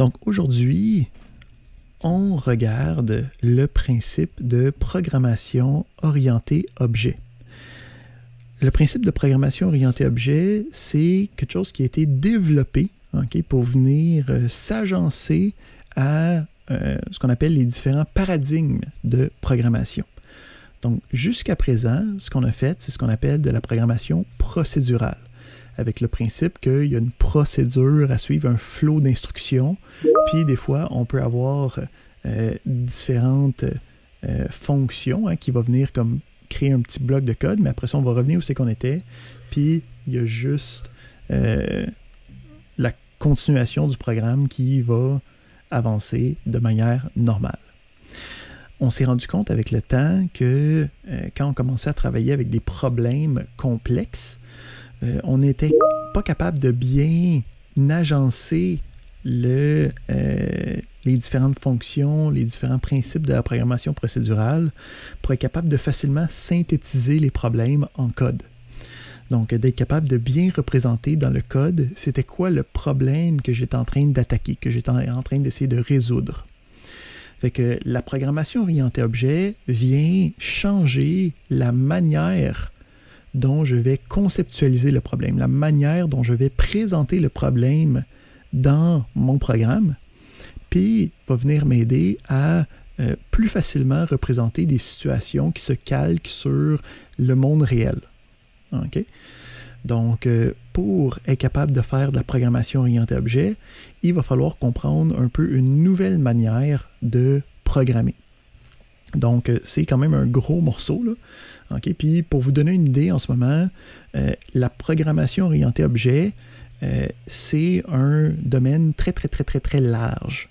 Donc aujourd'hui, on regarde le principe de programmation orientée objet. Le principe de programmation orientée objet, c'est quelque chose qui a été développé pour venir s'agencer à ce qu'on appelle les différents paradigmes de programmation. Donc, jusqu'à présent, ce qu'on a fait, c'est ce qu'on appelle de la programmation procédurale, avec le principe qu'il y a une procédure à suivre, un flow d'instructions, puis des fois, on peut avoir différentes fonctions qui vont venir comme créer un petit bloc de code, mais après ça, on va revenir où c'est qu'on était, puis il y a juste la continuation du programme qui va avancer de manière normale. On s'est rendu compte avec le temps que quand on commençait à travailler avec des problèmes complexes, on n'était pas capable de bien agencer les différentes fonctions, les différents principes de la programmation procédurale pour être capable de facilement synthétiser les problèmes en code. Donc, d'être capable de bien représenter dans le code, c'était quoi le problème que j'étais en train d'attaquer, que j'étais en train d'essayer de résoudre. Fait que la programmation orientée objet vient changer la manière dont je vais conceptualiser le problème, la manière dont je vais présenter le problème dans mon programme, puis va venir m'aider à plus facilement représenter des situations qui se calquent sur le monde réel. Okay? Donc, pour être capable de faire de la programmation orientée objet, il va falloir comprendre un peu une nouvelle manière de programmer. Donc, c'est quand même un gros morceau, là. Okay? Puis, pour vous donner une idée, en ce moment, la programmation orientée objet, c'est un domaine très, très, très, très, très large.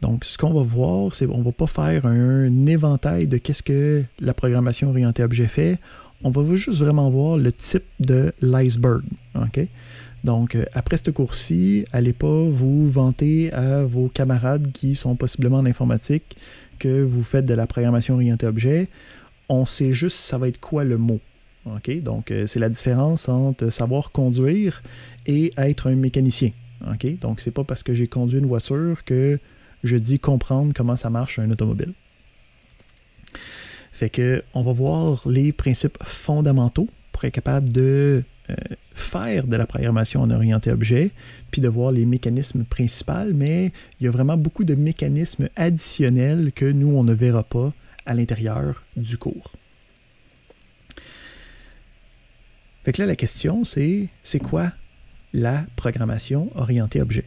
Donc, ce qu'on va voir, c'est qu'on ne va pas faire un éventail de qu'est-ce que la programmation orientée objet fait. On va juste vraiment voir le type de l'iceberg. Okay? Donc, après ce cours-ci, allez pas vous vanter à vos camarades qui sont possiblement en informatique que vous faites de la programmation orientée objet. On sait juste ça va être quoi le mot. Okay? Donc, c'est la différence entre savoir conduire et être un mécanicien. Okay? Donc, c'est pas parce que j'ai conduit une voiture que je dis comprendre comment ça marche un automobile. Fait que on va voir les principes fondamentaux pour être capable de faire de la programmation en orienté objet, puis de voir les mécanismes principaux, mais il y a vraiment beaucoup de mécanismes additionnels que nous, on ne verra pas à l'intérieur du cours. Fait que là, la question, c'est quoi la programmation orientée objet?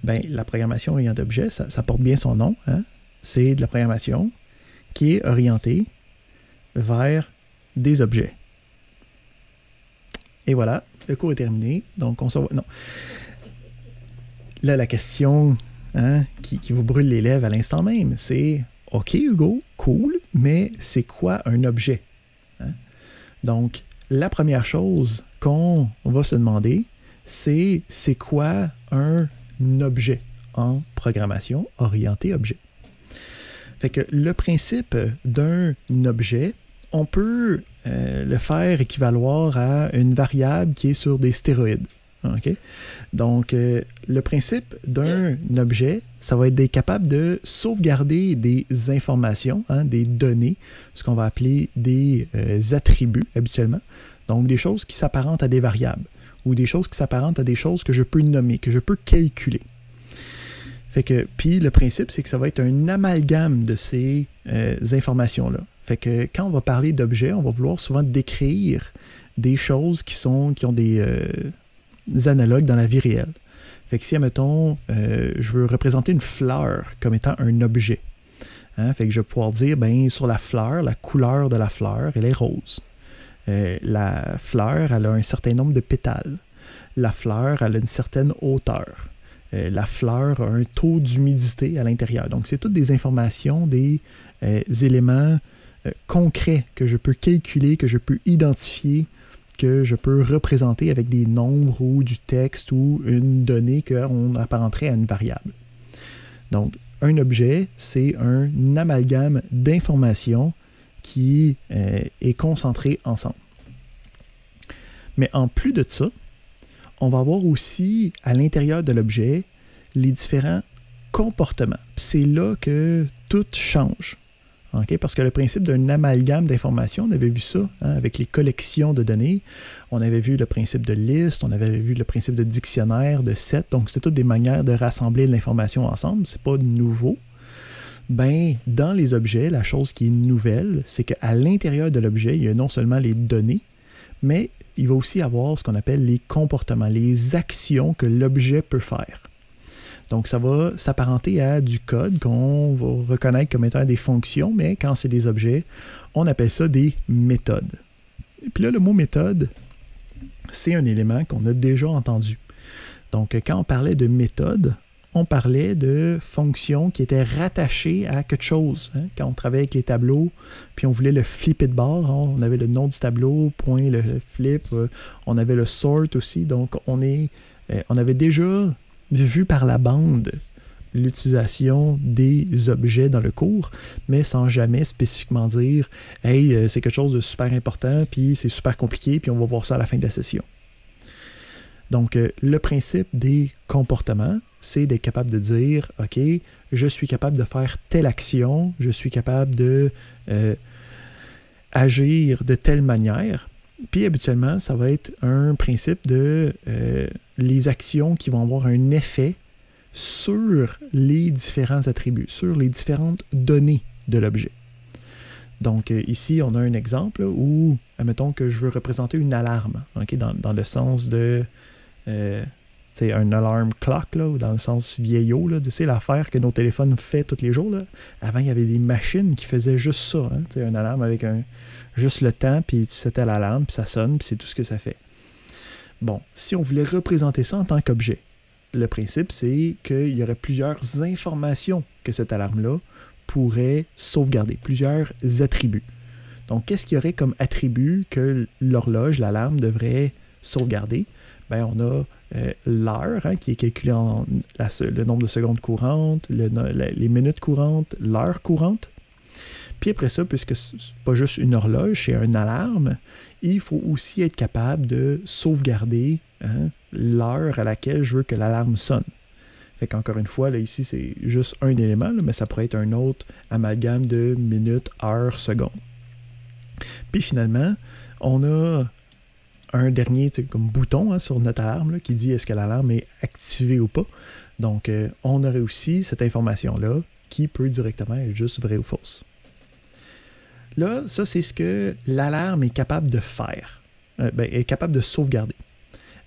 Bien, la programmation orientée objet, ça porte bien son nom, hein? C'est de la programmation qui est orientée vers des objets. Et voilà, le cours est terminé. Donc, on se voit. Non. Là, la question qui vous brûle les lèvres à l'instant même, c'est OK, Hugo, cool, mais c'est quoi un objet? Hein? Donc, la première chose qu'on va se demander, c'est quoi un objet en programmation orientée objet? Fait que le principe d'un objet, on peut le faire équivaloir à une variable qui est sur des stéroïdes. Okay? Donc, le principe d'un objet, ça va être d'être capable de sauvegarder des informations, des données, ce qu'on va appeler des attributs habituellement. Donc, des choses qui s'apparentent à des variables ou des choses qui s'apparentent à des choses que je peux nommer, que je peux calculer. Fait que, puis le principe, c'est que ça va être un amalgame de ces informations-là. Fait que quand on va parler d'objets, on va vouloir souvent décrire des choses qui ont des analogues dans la vie réelle. Fait que si, admettons, je veux représenter une fleur comme étant un objet, fait que je vais pouvoir dire, ben sur la fleur, la couleur de la fleur, elle est rose. La fleur, elle a un certain nombre de pétales. La fleur, elle a une certaine hauteur. La fleur a un taux d'humidité à l'intérieur. Donc, c'est toutes des informations, des éléments concrets que je peux calculer, que je peux identifier, que je peux représenter avec des nombres ou du texte ou une donnée qu'on apparenterait à une variable. Donc, un objet, c'est un amalgame d'informations qui est concentré ensemble. Mais en plus de ça, on va avoir aussi à l'intérieur de l'objet les différents comportements. C'est là que tout change. Okay? Parce que le principe d'un amalgame d'informations, on avait vu ça avec les collections de données. On avait vu le principe de liste, on avait vu le principe de dictionnaire, de set. Donc, c'est toutes des manières de rassembler de l'information ensemble. C'est pas nouveau. Ben, dans les objets, la chose qui est nouvelle, c'est qu'à l'intérieur de l'objet, il y a non seulement les données, mais il va aussi avoir ce qu'on appelle les comportements, les actions que l'objet peut faire. Donc, ça va s'apparenter à du code qu'on va reconnaître comme étant des fonctions, mais quand c'est des objets, on appelle ça des méthodes. Et puis là, le mot méthode, c'est un élément qu'on a déjà entendu. Donc, quand on parlait de méthode, on parlait de fonctions qui étaient rattachées à quelque chose. Quand on travaillait avec les tableaux, puis on voulait le flipper de bord, on avait le nom du tableau, point le flip, on avait le sort aussi. Donc, on avait déjà vu par la bande l'utilisation des objets dans le cours, mais sans jamais spécifiquement dire « Hey, c'est quelque chose de super important, puis c'est super compliqué, puis on va voir ça à la fin de la session. » Donc, le principe des comportements, c'est d'être capable de dire « OK, je suis capable de faire telle action, je suis capable de agir de telle manière. » Puis, habituellement, ça va être un principe de les actions qui vont avoir un effet sur les différents attributs, sur les différentes données de l'objet. Donc, ici, on a un exemple là, où, admettons que je veux représenter une alarme, okay, dans le sens de un alarm clock, là, ou dans le sens vieillot, là, l'affaire que nos téléphones font tous les jours. Là. Avant, il y avait des machines qui faisaient juste ça, une alarme avec juste le temps, puis tu setais l'alarme, puis ça sonne, puis c'est tout ce que ça fait. Bon, si on voulait représenter ça en tant qu'objet, le principe, c'est qu'il y aurait plusieurs informations que cette alarme-là pourrait sauvegarder, plusieurs attributs. Donc, qu'est-ce qu'il y aurait comme attribut que l'horloge, l'alarme, devrait sauvegarder? Bien, on a l'heure, qui est calculée en le nombre de secondes courantes, les minutes courantes, l'heure courante. Puis après ça, puisque c'est pas juste une horloge, c'est une alarme, il faut aussi être capable de sauvegarder l'heure à laquelle je veux que l'alarme sonne. Fait qu'encore une fois, là, ici, c'est juste un élément, là, mais ça pourrait être un autre amalgame de minutes, heures, secondes. Puis finalement, on a un dernier comme bouton sur notre alarme là, qui dit est-ce que l'alarme est activée ou pas. Donc, on aurait aussi cette information-là qui peut directement être juste vraie ou fausse. Là, ça, c'est ce que l'alarme est capable de faire, est capable de sauvegarder.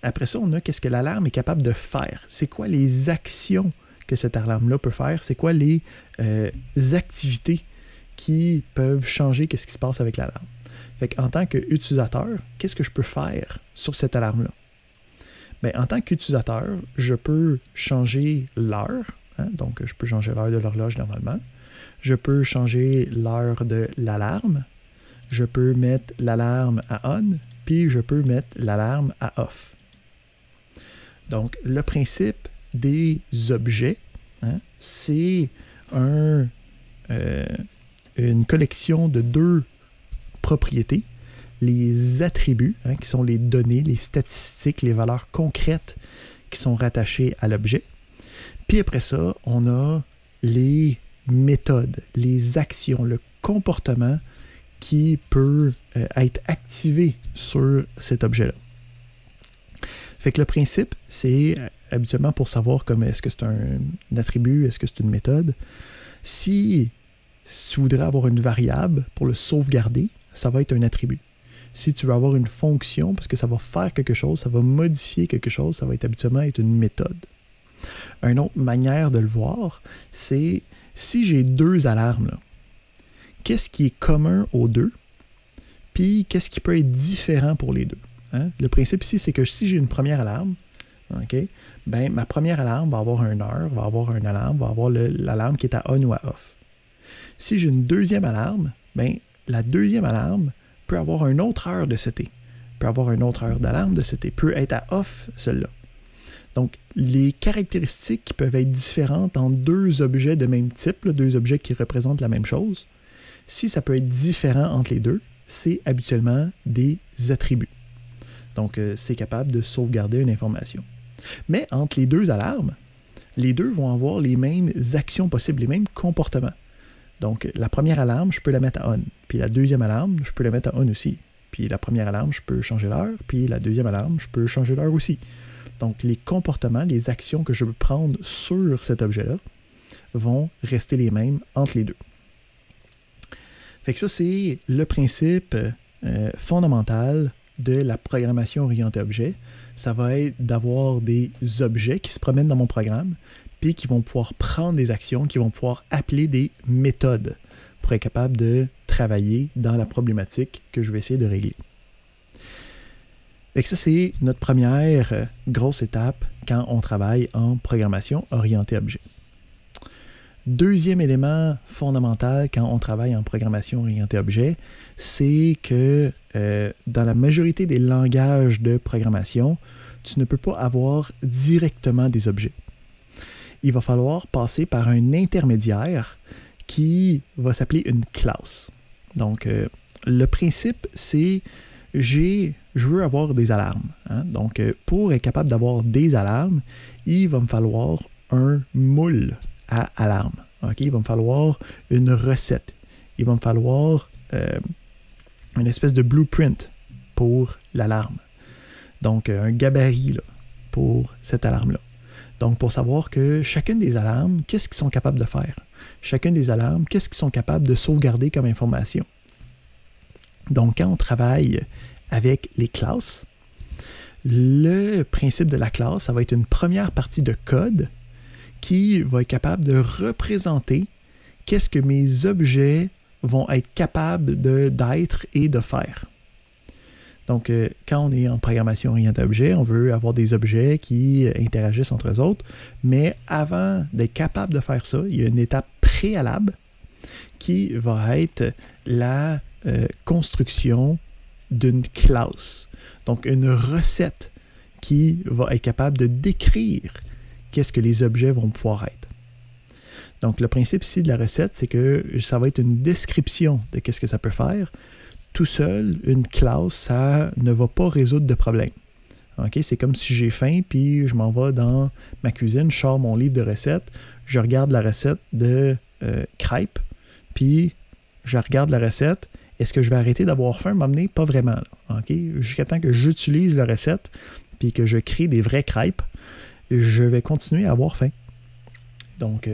Après ça, on a qu'est-ce que l'alarme est capable de faire. C'est quoi les actions que cette alarme-là peut faire? C'est quoi les activités qui peuvent changer qu'est-ce qui se passe avec l'alarme? Fait qu'en tant qu'utilisateur, qu'est-ce que je peux faire sur cette alarme-là? Bien, en tant qu'utilisateur, je peux changer l'heure. Donc, je peux changer l'heure de l'horloge normalement. Je peux changer l'heure de l'alarme. Je peux mettre l'alarme à on, puis je peux mettre l'alarme à off. Donc, le principe des objets, c'est une collection de deux propriétés. Les attributs, qui sont les données, les statistiques, les valeurs concrètes qui sont rattachées à l'objet. Puis après ça, on a les méthodes, les actions, le comportement qui peut être activé sur cet objet-là. Fait que le principe, c'est habituellement pour savoir comme est-ce que c'est un attribut, est-ce que c'est une méthode. Si tu voudrais avoir une variable pour le sauvegarder, ça va être un attribut. Si tu veux avoir une fonction, parce que ça va faire quelque chose, ça va modifier quelque chose, ça va être habituellement être une méthode. Une autre manière de le voir, c'est si j'ai deux alarmes, là, qu'est-ce qui est commun aux deux, puis qu'est-ce qui peut être différent pour les deux. Le principe ici, c'est que si j'ai une première alarme, ben, ma première alarme va avoir une heure, va avoir une alarme, va avoir l'alarme qui est à on ou à off. Si j'ai une deuxième alarme, ben, la deuxième alarme peut avoir une autre heure de setter, peut avoir une autre heure d'alarme de setter, peut être à off, celle-là. Donc, les caractéristiques qui peuvent être différentes entre deux objets de même type, là, deux objets qui représentent la même chose, si ça peut être différent entre les deux, c'est habituellement des attributs. Donc, c'est capable de sauvegarder une information. Mais entre les deux alarmes, les deux vont avoir les mêmes actions possibles, les mêmes comportements. Donc, la première alarme, je peux la mettre à on. Puis la deuxième alarme, je peux la mettre à on aussi. Puis la première alarme, je peux changer l'heure. Puis la deuxième alarme, je peux changer l'heure aussi. Donc, les comportements, les actions que je veux prendre sur cet objet-là vont rester les mêmes entre les deux. Fait que ça, c'est le principe fondamental de la programmation orientée objet. Ça va être d'avoir des objets qui se promènent dans mon programme, puis qui vont pouvoir prendre des actions, qui vont pouvoir appeler des méthodes pour être capable de travailler dans la problématique que je vais essayer de régler. Fait que ça, c'est notre première grosse étape quand on travaille en programmation orientée objet. Deuxième élément fondamental quand on travaille en programmation orientée objet, c'est que dans la majorité des langages de programmation, tu ne peux pas avoir directement des objets. Il va falloir passer par un intermédiaire qui va s'appeler une classe. Donc, le principe, c'est je veux avoir des alarmes. Hein? Donc, pour être capable d'avoir des alarmes, il va me falloir un moule à alarme. Okay? Il va me falloir une recette. Il va me falloir une espèce de blueprint pour l'alarme. Donc, un gabarit là, pour cette alarme-là. Donc, pour savoir que chacune des alarmes, qu'est-ce qu'ils sont capables de faire? Chacune des alarmes, qu'est-ce qu'ils sont capables de sauvegarder comme information? Donc, quand on travaille avec les classes, le principe de la classe, ça va être une première partie de code qui va être capable de représenter qu'est-ce que mes objets vont être capables d'être et de faire. Donc, quand on est en programmation orientée objet, on veut avoir des objets qui interagissent entre eux autres, mais avant d'être capable de faire ça, il y a une étape préalable qui va être la construction d'une classe. Donc, une recette qui va être capable de décrire qu'est-ce que les objets vont pouvoir être. Donc, le principe ici de la recette, c'est que ça va être une description de qu'est-ce que ça peut faire. Tout seul, une classe, ça ne va pas résoudre de problème. Okay? C'est comme si j'ai faim, puis je m'en vais dans ma cuisine, je sors mon livre de recettes, je regarde la recette de crêpes, puis je regarde la recette. Est-ce que je vais arrêter d'avoir faim? M'amener? Pas vraiment. Là. Okay? Jusqu'à temps que j'utilise la recette, puis que je crée des vraies crêpes, je vais continuer à avoir faim. Donc,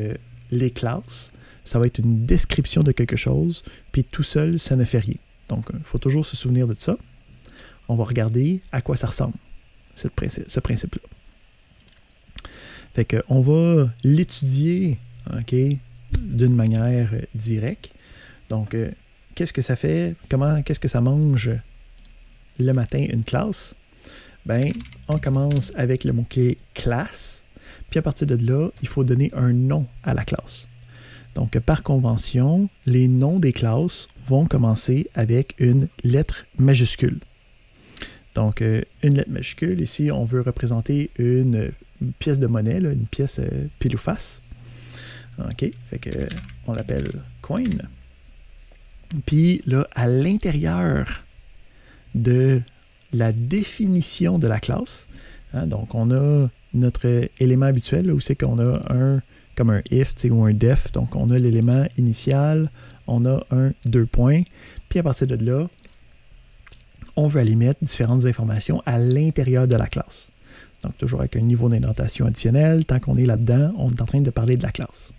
les classes, ça va être une description de quelque chose, puis tout seul, ça ne fait rien. Donc, il faut toujours se souvenir de ça. On va regarder à quoi ça ressemble, ce principe-là. Fait qu'on va l'étudier okay, d'une manière directe. Donc, qu'est-ce que ça fait? Qu'est-ce que ça mange le matin, une classe? Ben, on commence avec le mot-clé « classe », puis à partir de là, il faut donner un nom à la classe. Donc, par convention, les noms des classes vont commencer avec une lettre majuscule. Donc, une lettre majuscule, ici, on veut représenter une pièce de monnaie, là, une pièce pile ou face. OK, fait que on l'appelle coin. Puis là, à l'intérieur de la définition de la classe, hein, donc on a notre élément habituel, là, où c'est qu'on a comme un if ou un def, donc on a l'élément initial, on a un 2 points, puis à partir de là, on veut aller mettre différentes informations à l'intérieur de la classe. Donc toujours avec un niveau d'indentation additionnel, tant qu'on est là-dedans, on est en train de parler de la classe.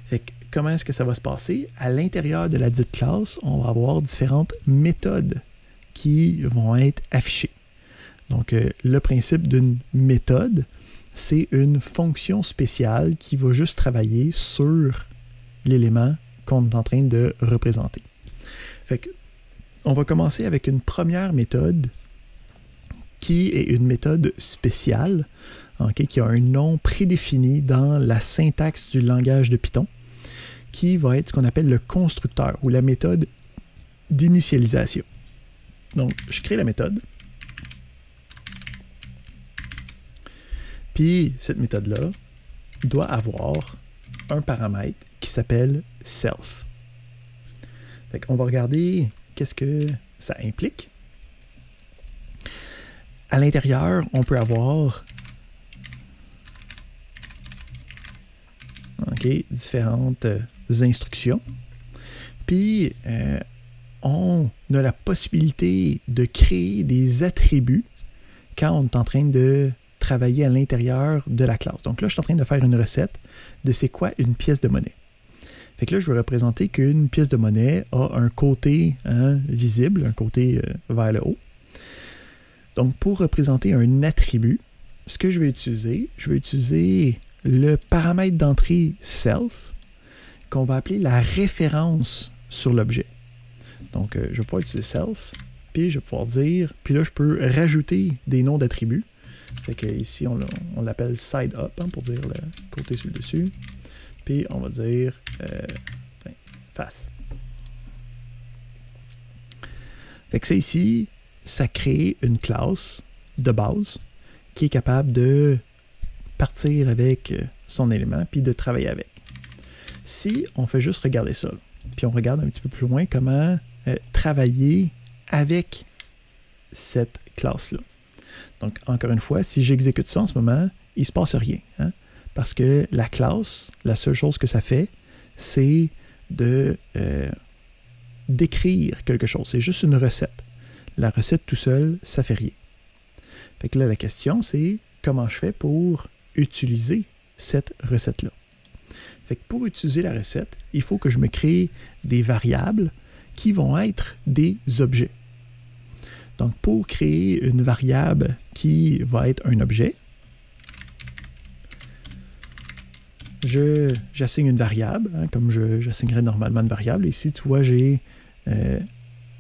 Fait que, comment est-ce que ça va se passer? À l'intérieur de la dite classe, on va avoir différentes méthodes qui vont être affichées. Donc, le principe d'une méthode, c'est une fonction spéciale qui va juste travailler sur l'élément qu'on est en train de représenter. Fait que, on va commencer avec une première méthode qui est une méthode spéciale, okay, qui a un nom prédéfini dans la syntaxe du langage de Python, qui va être ce qu'on appelle le constructeur ou la méthode d'initialisation. Donc, je crée la méthode. Puis, cette méthode-là doit avoir un paramètre qui s'appelle self. Fait qu'on va regarder qu'est-ce que ça implique. À l'intérieur, on peut avoir OK, différentes instructions. Puis, on a la possibilité de créer des attributs quand on est en train de travailler à l'intérieur de la classe. Donc là, je suis en train de faire une recette de c'est quoi une pièce de monnaie. Fait que là, je vais représenter qu'une pièce de monnaie a un côté visible, un côté vers le haut. Donc, pour représenter un attribut, ce que je vais utiliser le paramètre d'entrée self, qu'on va appeler la référence sur l'objet. Donc, je vais pouvoir utiliser self, puis je vais pouvoir dire, puis là, je peux rajouter des noms d'attributs. Fait que ici, on l'appelle side up, pour dire le côté sur le dessus. Puis, on va dire face. Fait que ça ici, ça crée une classe de base qui est capable de partir avec son élément puis de travailler avec. Si on fait juste regarder ça, puis on regarde un petit peu plus loin comment travailler avec cette classe-là. Donc, encore une fois, si j'exécute ça en ce moment, il ne se passe rien. Parce que la classe, la seule chose que ça fait, c'est de d'écrire quelque chose. C'est juste une recette. La recette tout seul, ça fait rien. Fait que là, la question, c'est comment je fais pour utiliser cette recette-là. Fait que pour utiliser la recette, il faut que je me crée des variables qui vont être des objets. Donc, pour créer une variable qui va être un objet, j'assigne une variable, comme j'assignerais normalement une variable. Ici, tu vois, je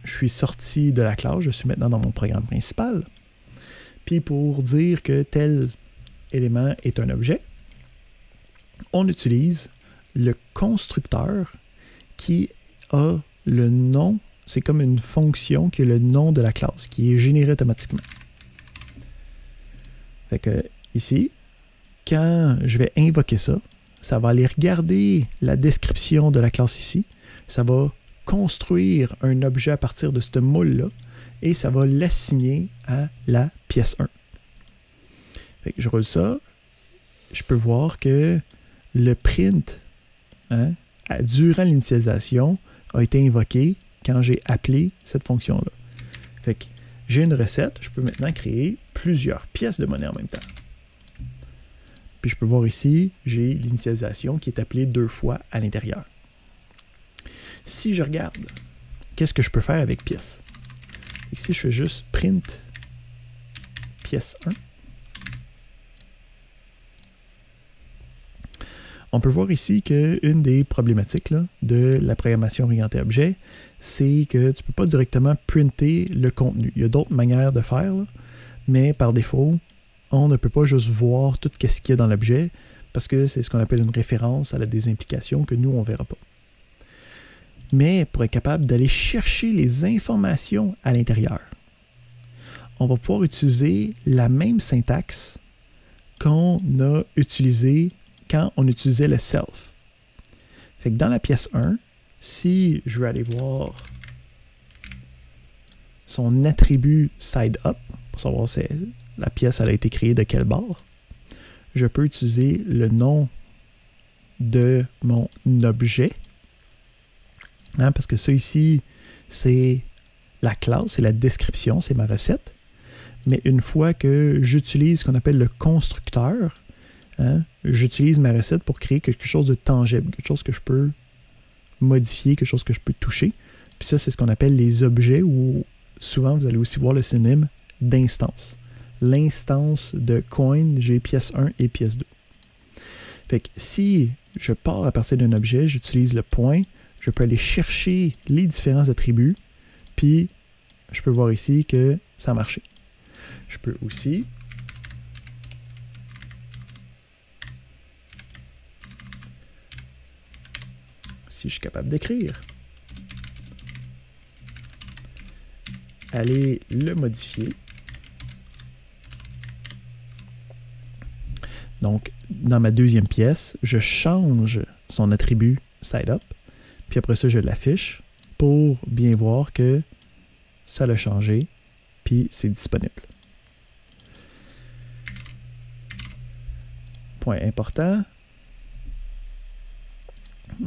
suis sorti de la classe, je suis maintenant dans mon programme principal. Puis pour dire que tel élément est un objet, on utilise le constructeur qui a le nom, c'est comme une fonction qui a le nom de la classe, qui est générée automatiquement. Fait que ici, quand je vais invoquer ça, ça va aller regarder la description de la classe ici. Ça va construire un objet à partir de ce moule-là et ça va l'assigner à la pièce 1. Fait que je roule ça. Je peux voir que le print, durant l'initialisation, a été invoqué quand j'ai appelé cette fonction-là. Fait que j'ai une recette. Je peux maintenant créer plusieurs pièces de monnaie en même temps. Puis je peux voir ici, j'ai l'initialisation qui est appelée 2 fois à l'intérieur. Si je regarde, qu'est-ce que je peux faire avec pièce? Ici, je fais juste print pièce 1. On peut voir ici qu'une des problématiques là, de la programmation orientée objet, c'est que tu ne peux pas directement printer le contenu. Il y a d'autres manières de faire, là, mais par défaut, on ne peut pas juste voir tout ce qu'il y a dans l'objet parce que c'est ce qu'on appelle une référence à la désimplication que nous, on ne verra pas. Mais pour être capable d'aller chercher les informations à l'intérieur, on va pouvoir utiliser la même syntaxe qu'on a utilisée quand on utilisait le self. Fait que dans la pièce 1, si je veux aller voir son attribut side up, pour savoir si la pièce elle a été créée de quel bord, je peux utiliser le nom de mon objet. Parce que ça ici, c'est la classe, c'est la description, c'est ma recette. Mais une fois que j'utilise ce qu'on appelle le constructeur, j'utilise ma recette pour créer quelque chose de tangible, quelque chose que je peux modifier, quelque chose que je peux toucher. Puis ça, c'est ce qu'on appelle les objets, ou souvent, vous allez aussi voir le synonyme d'instance. L'instance de coin, j'ai pièce 1 et pièce 2. Fait que si je pars à partir d'un objet, j'utilise le point, je peux aller chercher les différents attributs, puis je peux voir ici que ça a marché. Je peux aussi si je suis capable d'écrire, aller le modifier. Donc, dans ma deuxième pièce, je change son attribut SideUp, puis après ça, je l'affiche pour bien voir que ça l'a changé, puis c'est disponible. Point important,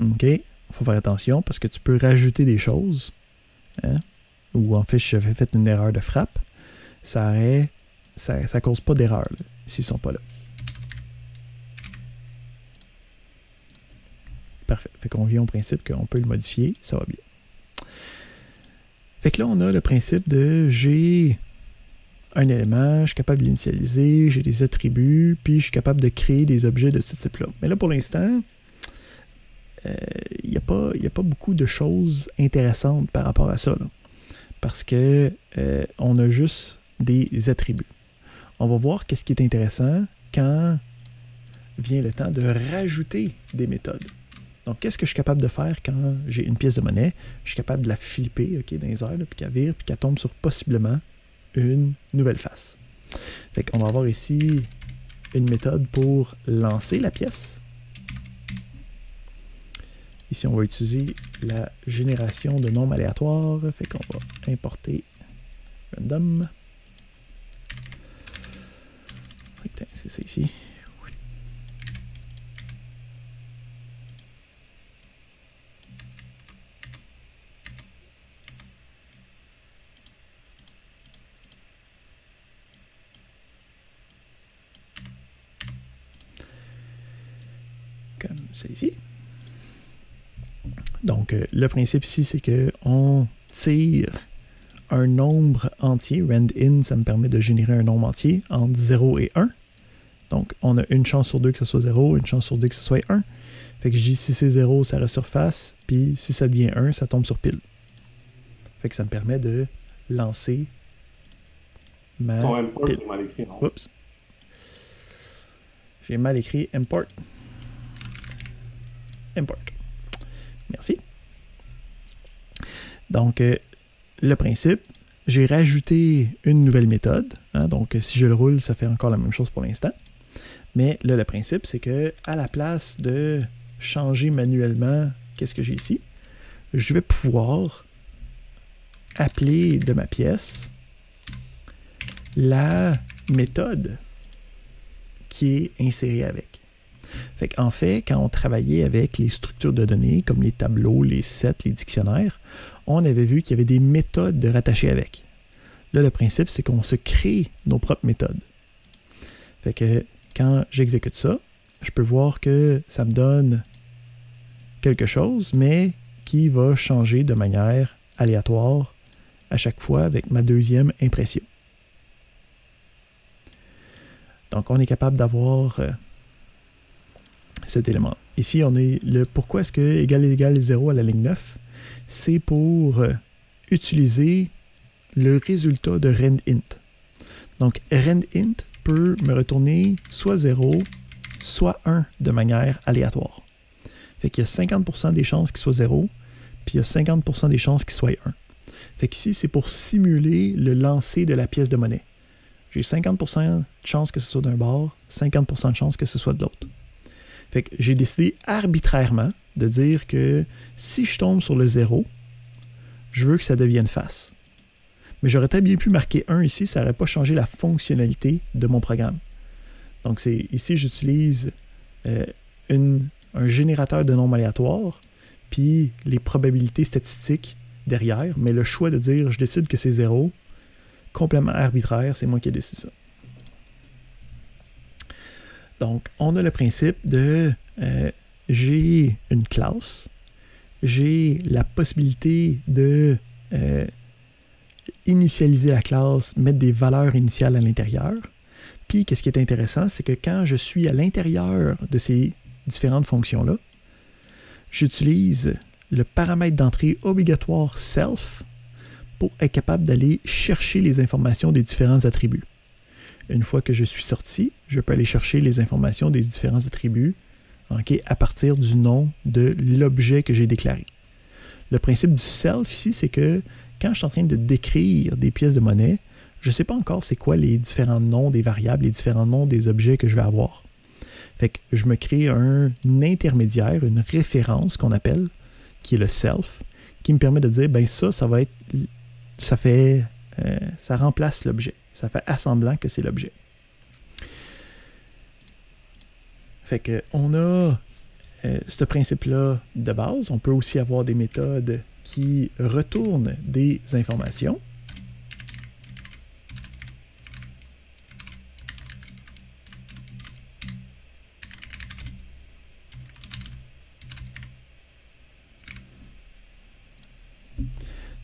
OK? Il faut faire attention parce que tu peux rajouter des choses. Hein? Ou en fait, si j'avais fait une erreur de frappe, ça cause pas d'erreur s'ils sont pas là. Parfait. Fait qu'on vient au principe qu'on peut le modifier, ça va bien. Fait que là, on a le principe de j'ai un élément, je suis capable de l'initialiser, j'ai des attributs, puis je suis capable de créer des objets de ce type-là. Mais là, pour l'instant, il n'y a pas beaucoup de choses intéressantes par rapport à ça, là. Parce que on a juste des attributs. On va voir qu'est-ce qui est intéressant quand vient le temps de rajouter des méthodes. Donc, qu'est-ce que je suis capable de faire quand j'ai une pièce de monnaie? Je suis capable de la flipper, OK, dans les airs, là, puis qu'elle vire, puis qu'elle tombe sur possiblement une nouvelle face. Fait qu'on va avoir ici une méthode pour lancer la pièce. Ici, on va utiliser la génération de nombres aléatoires. Fait qu'on va importer random. C'est ça ici. Comme ça ici. Donc, le principe ici, c'est qu'on tire un nombre entier. Rand-in, ça me permet de générer un nombre entier entre 0 et 1. Donc, on a une chance sur 2 que ce soit 0, une chance sur 2 que ce soit 1. Fait que je dis si c'est 0, ça reste sur face, puis si ça devient 1, ça tombe sur pile. Fait que ça me permet de lancer ma pile. Mal écrit, non? Oups. J'ai mal écrit import. Import. Merci. Donc, le principe, j'ai rajouté une nouvelle méthode. Hein, donc, si je le roule, ça fait encore la même chose pour l'instant. Mais là, le principe, c'est que à la place de changer manuellement, qu'est-ce que j'ai ici? Je vais pouvoir appeler de ma pièce la méthode qui est insérée avec. Fait qu'en fait, quand on travaillait avec les structures de données, comme les tableaux, les sets, les dictionnaires, on avait vu qu'il y avait des méthodes de rattacher avec. Là, le principe, c'est qu'on se crée nos propres méthodes. Fait que quand j'exécute ça, je peux voir que ça me donne quelque chose, mais qui va changer de manière aléatoire à chaque fois avec ma deuxième impression. Donc, on est capable d'avoir cet élément. Ici, on est le pourquoi est-ce que égal 0 à la ligne 9? C'est pour utiliser le résultat de randint. Donc, randint peut me retourner soit 0, soit 1 de manière aléatoire. Fait qu'il y a 50% des chances qu'il soit 0, puis il y a 50% des chances qu'il soit 1. Fait qu'ici, c'est pour simuler le lancer de la pièce de monnaie. J'ai 50% de chance que ce soit d'un bord, 50% de chance que ce soit de l'autre. Fait que j'ai décidé arbitrairement de dire que si je tombe sur le 0, je veux que ça devienne face. Mais j'aurais très bien pu marquer 1 ici, ça n'aurait pas changé la fonctionnalité de mon programme. Donc ici, j'utilise un générateur de nombres aléatoires, puis les probabilités statistiques derrière, mais le choix de dire je décide que c'est 0, complètement arbitraire, c'est moi qui ai décidé ça. Donc, on a le principe de j'ai une classe, j'ai la possibilité de initialiser la classe, mettre des valeurs initiales à l'intérieur. Puis, qu'est-ce qui est intéressant, c'est que quand je suis à l'intérieur de ces différentes fonctions-là, j'utilise le paramètre d'entrée obligatoire self pour être capable d'aller chercher les informations des différents attributs. Une fois que je suis sorti, je peux aller chercher les informations des différents attributs à partir du nom de l'objet que j'ai déclaré. Le principe du self ici, c'est que quand je suis en train de décrire des pièces de monnaie, je ne sais pas encore c'est quoi les différents noms des variables, les différents noms des objets que je vais avoir. Fait que je me crée un intermédiaire, une référence qu'on appelle, qui est le self, qui me permet de dire, ben ça va être, ça remplace l'objet. Ça fait assemblant que c'est l'objet. Fait que on a ce principe-là de base, on peut aussi avoir des méthodes qui retournent des informations.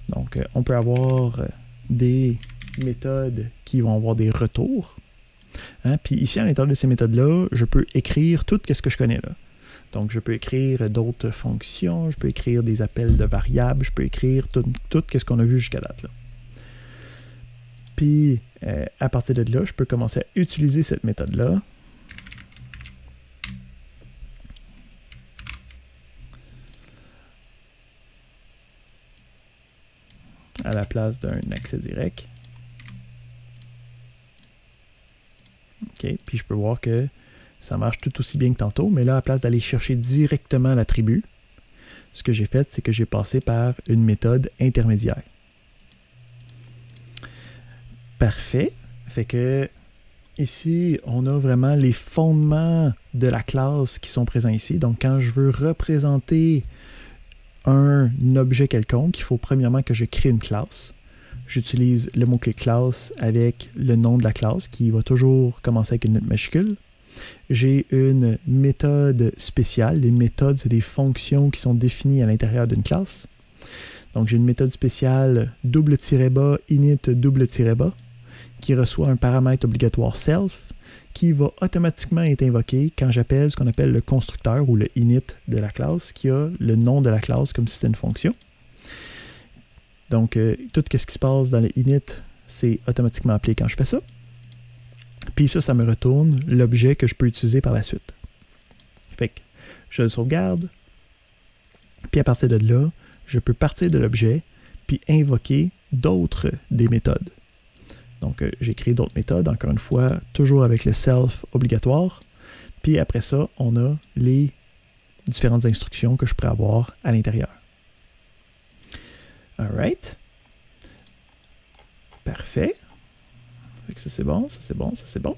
Donc, on peut avoir des méthodes qui vont avoir des retours. Hein? Puis ici, à l'intérieur de ces méthodes-là, je peux écrire tout ce que je connais là. Donc, je peux écrire d'autres fonctions, je peux écrire des appels de variables, je peux écrire tout ce qu'on a vu jusqu'à date là. Puis, à partir de là, je peux commencer à utiliser cette méthode-là. À la place d'un accès direct. OK, puis je peux voir que ça marche tout aussi bien que tantôt, mais là, à la place d'aller chercher directement l'attribut, ce que j'ai fait, c'est que j'ai passé par une méthode intermédiaire. Parfait. Fait que ici, on a vraiment les fondements de la classe qui sont présents ici. Donc, quand je veux représenter un objet quelconque, il faut premièrement que je crée une classe. J'utilise le mot-clé classe avec le nom de la classe qui va toujours commencer avec une lettre majuscule. J'ai une méthode spéciale. Les méthodes, c'est des fonctions qui sont définies à l'intérieur d'une classe. Donc, j'ai une méthode spéciale double-bas, init double-bas, qui reçoit un paramètre obligatoire self, qui va automatiquement être invoqué quand j'appelle ce qu'on appelle le constructeur ou le init de la classe, qui a le nom de la classe comme si c'était une fonction. Donc, tout ce qui se passe dans le init, c'est automatiquement appelé quand je fais ça. Puis ça me retourne l'objet que je peux utiliser par la suite. Fait que je le sauvegarde. Puis à partir de là, je peux partir de l'objet puis invoquer d'autres des méthodes. Donc, j'ai créé d'autres méthodes, encore une fois, toujours avec le self obligatoire. Puis après ça, on a les différentes instructions que je pourrais avoir à l'intérieur. Alright. Parfait. Ça c'est bon, ça c'est bon, ça c'est bon.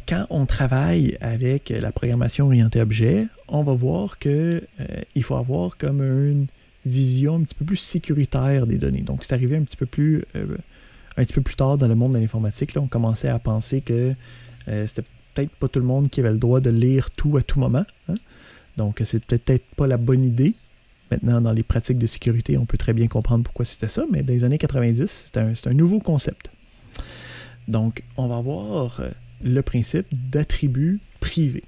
Quand on travaille avec la programmation orientée objet, on va voir que il faut avoir comme une vision un petit peu plus sécuritaire des données. Donc, c'est arrivé un petit peu plus tard dans le monde de l'informatique. On commençait à penser que c'était peut-être pas tout le monde qui avait le droit de lire tout à tout moment. Hein? Donc, c'est peut-être pas la bonne idée. Maintenant, dans les pratiques de sécurité, on peut très bien comprendre pourquoi c'était ça, mais dans les années 90, c'est un nouveau concept. Donc, on va avoir le principe d'attribut privé.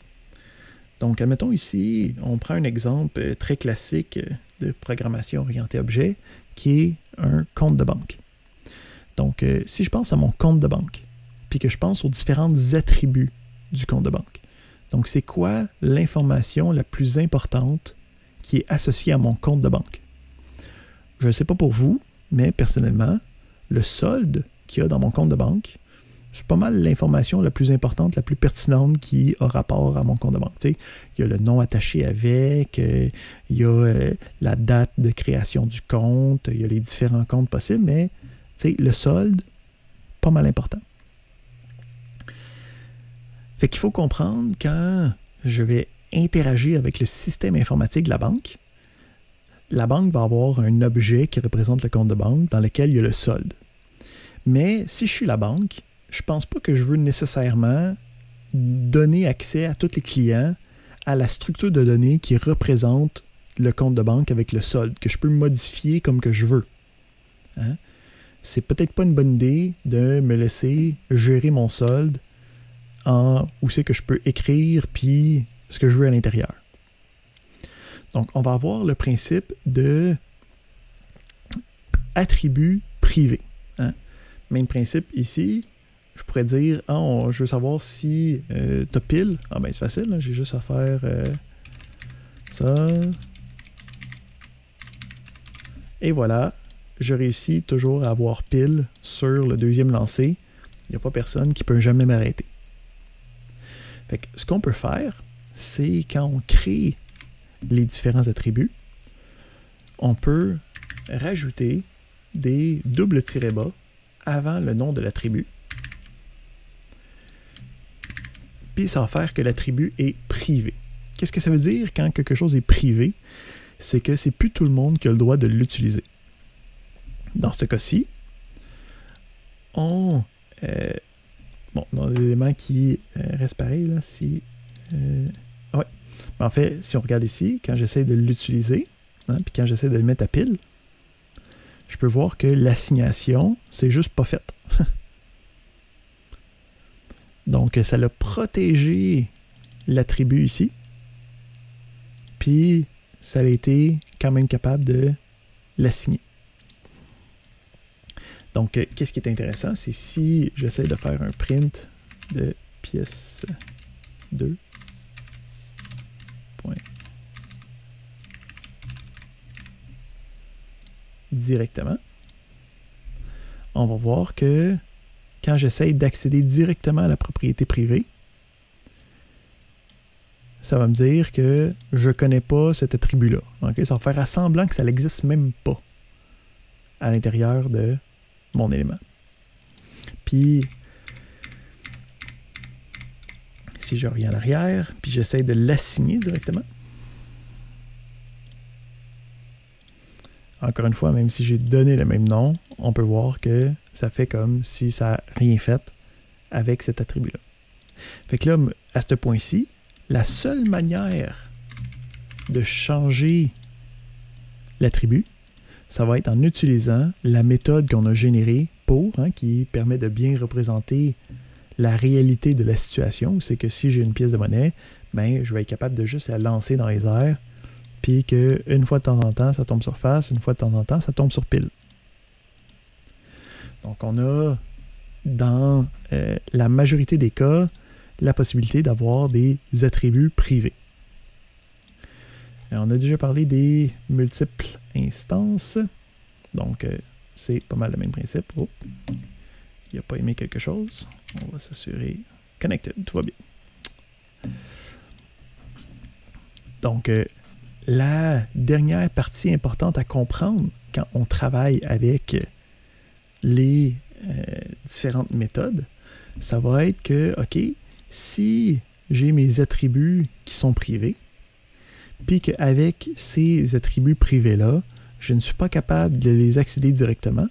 Donc, admettons ici, on prend un exemple très classique de programmation orientée objet, qui est un compte de banque. Donc, si je pense à mon compte de banque, puis que je pense aux différents attributs du compte de banque, donc c'est quoi l'information la plus importante qui est associée à mon compte de banque? Je ne sais pas pour vous, mais personnellement, le solde qu'il y a dans mon compte de banque, c'est pas mal l'information la plus importante, la plus pertinente qui a rapport à mon compte de banque. Tu sais, il y a le nom attaché avec, il y a la date de création du compte, il y a les différents comptes possibles, mais tu sais, le solde, pas mal important. Fait qu'il faut comprendre quand je vais interagir avec le système informatique de la banque va avoir un objet qui représente le compte de banque dans lequel il y a le solde. Mais si je suis la banque, je ne pense pas que je veux nécessairement donner accès à tous les clients à la structure de données qui représente le compte de banque avec le solde, que je peux modifier comme que je veux. Hein? C'est peut-être pas une bonne idée de me laisser gérer mon solde où c'est que je peux écrire puis ce que je veux à l'intérieur. Donc, on va avoir le principe de attribut privé. Hein? Même principe ici. Je pourrais dire, je veux savoir si tu as pile. Ah ben c'est facile, j'ai juste à faire ça. Et voilà, je réussis toujours à avoir pile sur le deuxième lancé. Il n'y a pas personne qui peut jamais m'arrêter. Fait que ce qu'on peut faire, c'est quand on crée les différents attributs, on peut rajouter des doubles tirets bas avant le nom de l'attribut. Puis ça va faire que l'attribut est privé. Qu'est-ce que ça veut dire quand quelque chose est privé? C'est que c'est plus tout le monde qui a le droit de l'utiliser. Dans ce cas-ci, on a des éléments qui restent pareils, là, si... ouais. En fait, si on regarde ici, quand j'essaie de l'utiliser, hein, puis quand j'essaie de le mettre à pile, je peux voir que l'assignation, c'est juste pas faite. Donc, ça l'a protégé l'attribut ici, puis ça a été quand même capable de l'assigner. Donc, qu'est-ce qui est intéressant, c'est si j'essaie de faire un print de pièce 2, point, directement, on va voir que quand j'essaie d'accéder directement à la propriété privée, ça va me dire que je ne connais pas cet attribut-là. Okay? Ça va faire à semblant que ça n'existe même pas à l'intérieur de mon élément. Puis, si je reviens à l'arrière, puis j'essaie de l'assigner directement, encore une fois, même si j'ai donné le même nom, on peut voir que ça fait comme si ça n'a rien fait avec cet attribut-là. Fait que là, à ce point-ci, la seule manière de changer l'attribut, ça va être en utilisant la méthode qu'on a générée pour, hein, qui permet de bien représenter la réalité de la situation. C'est que si j'ai une pièce de monnaie, ben, je vais être capable de juste la lancer dans les airs, puis qu'une fois de temps en temps, ça tombe sur face, une fois de temps en temps, ça tombe sur pile. Donc, on a, dans la majorité des cas, la possibilité d'avoir des attributs privés. On a déjà parlé des multiples instances. Donc, c'est pas mal le même principe. Oh, il n'a pas aimé quelque chose. On va s'assurer. Connected, tout va bien. Donc, la dernière partie importante à comprendre quand on travaille avec les différentes méthodes, ça va être que, OK, si j'ai mes attributs qui sont privés, puis qu'avec ces attributs privés-là, je ne suis pas capable de les accéder directement,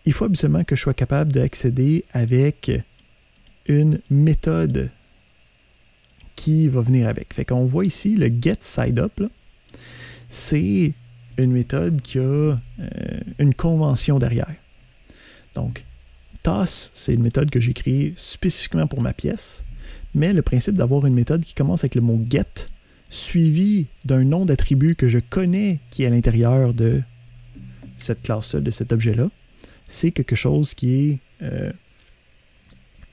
il faut absolument que je sois capable d'accéder avec une méthode qui va venir avec. Fait qu'on voit ici le getSideUp, c'est une méthode qui a une convention derrière. Donc, toss, c'est une méthode que j'ai créée spécifiquement pour ma pièce, mais le principe d'avoir une méthode qui commence avec le mot get, suivi d'un nom d'attribut que je connais qui est à l'intérieur de cette classe-là, de cet objet-là, c'est quelque chose qui est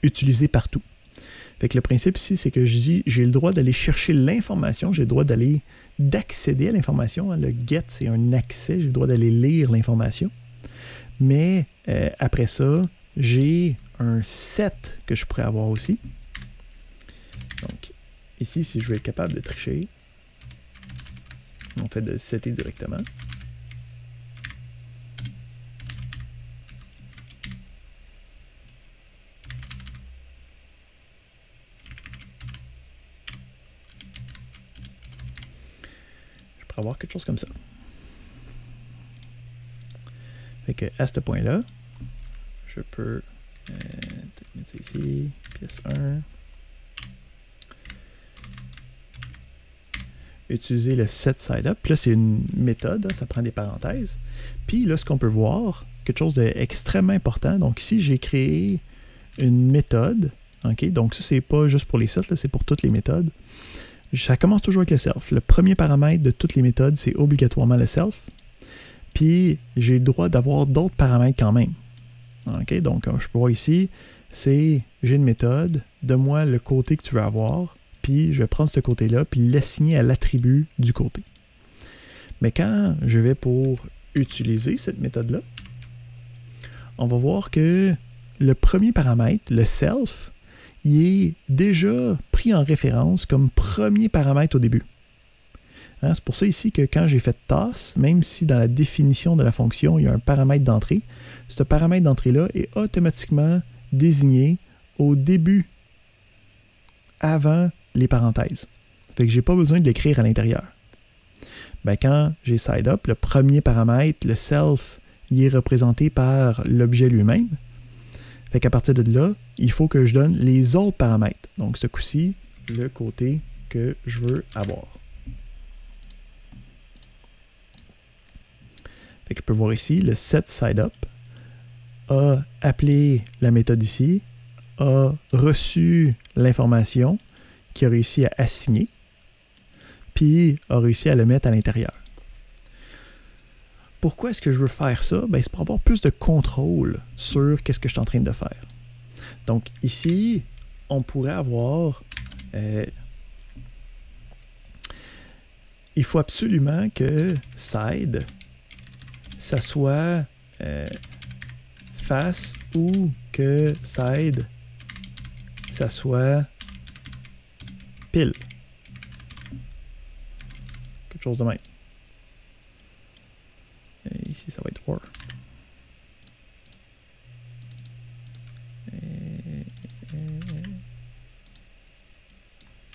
utilisé partout. Fait que le principe ici, c'est que je dis, j'ai le droit d'aller chercher l'information, j'ai le droit d'accéder à l'information. Hein. Le get, c'est un accès, j'ai le droit d'aller lire l'information. Mais après ça, j'ai un set que je pourrais avoir aussi. Donc, ici, si je veux être capable de tricher, on fait de setter directement. Je pourrais avoir quelque chose comme ça. Fait que à ce point-là, je peux mettre ça ici, pièce 1. Utiliser le setSideUp. Là, c'est une méthode, hein, ça prend des parenthèses. Puis là, ce qu'on peut voir, quelque chose d'extrêmement important. Donc ici, j'ai créé une méthode. Okay? Donc ça, c'est pas juste pour les sets, c'est pour toutes les méthodes. Ça commence toujours avec le self. Le premier paramètre de toutes les méthodes, c'est obligatoirement le self. Puis j'ai le droit d'avoir d'autres paramètres quand même. Okay? Donc, je peux voir ici, c'est j'ai une méthode, donne-moi le côté que tu veux avoir. Puis je vais prendre ce côté-là, puis l'assigner à l'attribut du côté. Mais quand je vais pour utiliser cette méthode-là, on va voir que le premier paramètre, le self, il est déjà pris en référence comme premier paramètre au début. Hein, c'est pour ça ici que quand j'ai fait toss, même si dans la définition de la fonction, il y a un paramètre d'entrée, ce paramètre d'entrée-là est automatiquement désigné au début, avant les parenthèses. Fait que j'ai pas besoin de l'écrire à l'intérieur. Ben, quand j'ai side up, le premier paramètre, le self, il est représenté par l'objet lui-même. Fait qu'à partir de là, il faut que je donne les autres paramètres. Donc, ce coup-ci, le côté que je veux avoir. Fait que je peux voir ici, le setSideUp a appelé la méthode ici, a reçu l'information qu'il a réussi à assigner, puis a réussi à le mettre à l'intérieur. Pourquoi est-ce que je veux faire ça? Ben, c'est pour avoir plus de contrôle sur qu'est-ce que je suis en train de faire. Donc ici, on pourrait avoir... il faut absolument que side, ça soit face ou que side, ça soit pile. Quelque chose de même. Et ici, ça va être or.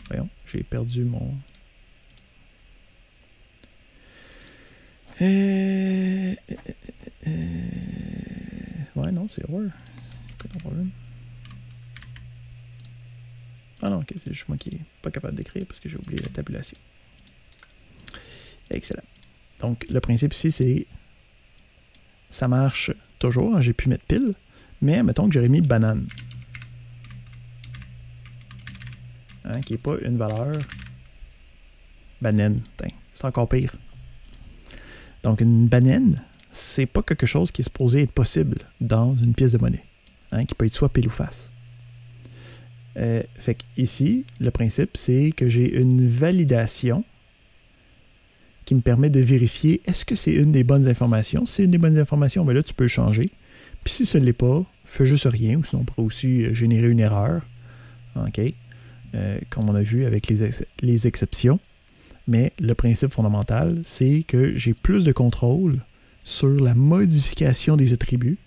Voyons, j'ai perdu mon... Ouais, non, c'est or. Pas de problème. Ah non, ok, c'est juste moi qui n'est pas capable d'écrire parce que j'ai oublié la tabulation. Excellent. Donc, le principe ici, c'est... Ça marche toujours. J'ai pu mettre pile, mais mettons que j'aurais mis banane. Hein, qui n'est pas une valeur banane. C'est encore pire. Donc, une banane, c'est pas quelque chose qui est supposé être possible dans une pièce de monnaie. Hein, qui peut être soit pile ou face. Fait que ici, le principe, c'est que j'ai une validation qui me permet de vérifier est-ce que c'est une des bonnes informations. Si c'est une des bonnes informations, ben là, tu peux changer. Puis si ce ne l'est pas, fais juste rien, ou sinon on pourrait aussi générer une erreur. OK? Comme on a vu avec les exceptions. Mais le principe fondamental, c'est que j'ai plus de contrôle sur la modification des attributs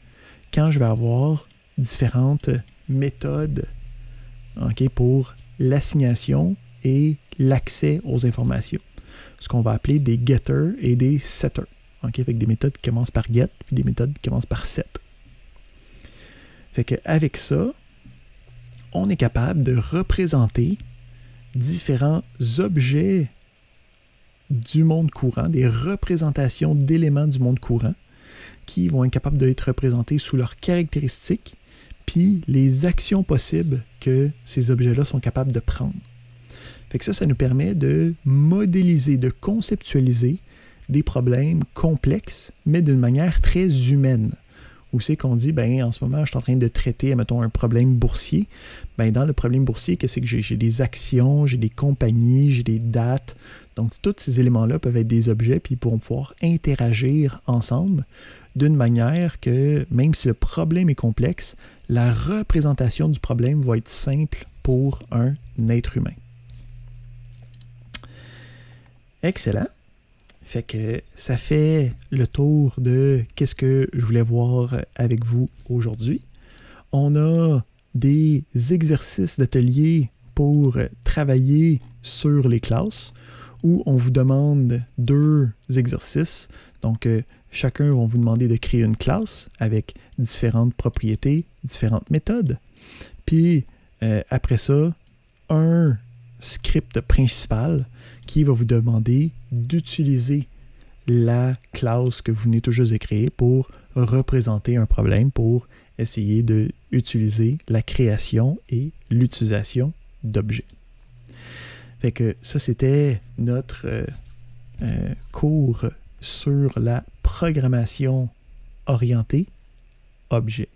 quand je vais avoir différentes méthodes, okay, pour l'assignation et l'accès aux informations. Ce qu'on va appeler des getters et des setters. Okay, avec des méthodes qui commencent par get puis des méthodes qui commencent par set. Fait qu'avec ça, on est capable de représenter différents objets du monde courant, des représentations d'éléments du monde courant qui vont être capables d'être représentés sous leurs caractéristiques puis les actions possibles que ces objets-là sont capables de prendre. Fait que ça nous permet de modéliser, de conceptualiser des problèmes complexes, mais d'une manière très humaine. Où c'est qu'on dit, ben en ce moment, je suis en train de traiter, mettons, un problème boursier. Ben dans le problème boursier, qu'est-ce que j'ai? J'ai des actions, j'ai des compagnies, j'ai des dates. Donc, tous ces éléments-là peuvent être des objets, puis ils pourront pouvoir interagir ensemble d'une manière que, même si le problème est complexe, la représentation du problème va être simple pour un être humain. Excellent. Fait que ça fait le tour de qu'est-ce que je voulais voir avec vous aujourd'hui. On a des exercices d'atelier pour travailler sur les classes où on vous demande 2 exercices. Donc, chacun va vous demander de créer une classe avec différentes propriétés, différentes méthodes. Puis, après ça, un script principal qui va vous demander d'utiliser la classe que vous venez tout juste de créer pour représenter un problème, pour essayer d'utiliser la création et l'utilisation d'objets. Fait que ça, c'était notre cours sur la programmation orientée objet.